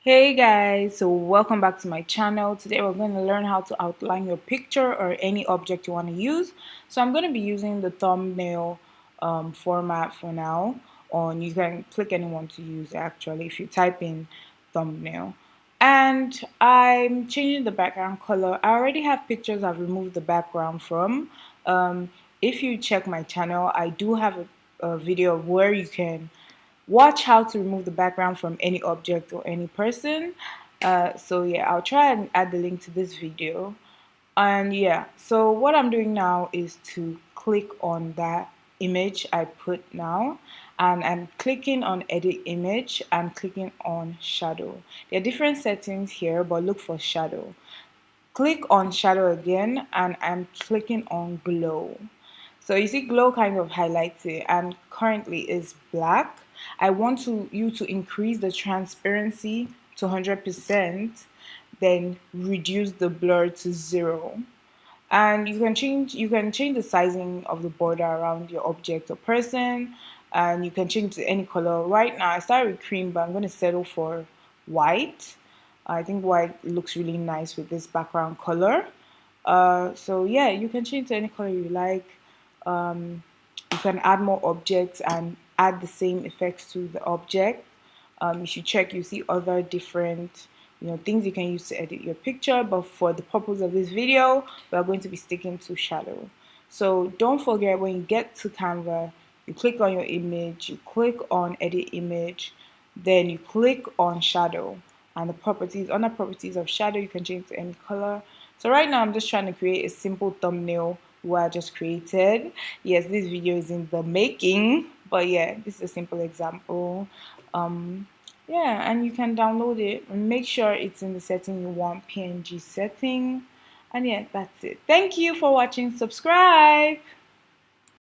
Hey guys, so welcome back to my channel. Today we're going to learn how to outline your picture or any object you want to use. So I'm going to be using the thumbnail format for now. You can click anyone to use actually if you type in thumbnail. And I'm changing the background color. I already have pictures I've removed the background from. If you check my channel, I do have a video of where you can watch how to remove the background from any object or any person. So yeah, I'll try and add the link to this video. And yeah, so what I'm doing now is to click on that image I put now, and I'm clicking on edit image and clicking on shadow. There are different settings here, but look for shadow. Click on shadow again, and I'm clicking on glow. So you see glow kind of highlights it, and currently is black. I want you to increase the transparency to 100%, then reduce the blur to 0. And you can change the sizing of the border around your object or person, and you can change to any color. Right now I started with cream, but I'm going to settle for white. I think white looks really nice with this background color. So yeah, you can change to any color you like. You can add more objects and add the same effects to the object. You should check, you see other different things you can use to edit your picture, but for the purpose of this video we are going to be sticking to shadow. So don't forget, when you get to Canva, you click on your image, you click on edit image, then you click on shadow, and the properties, under properties of shadow, you can change to any color. So right now I'm just trying to create a simple thumbnail where I just created. Yes, this video is in the making, but yeah, this is a simple example. um yeah, and you can download it and make sure it's in the setting you want, PNG setting. And yeah, that's it. Thank you for watching. Subscribe.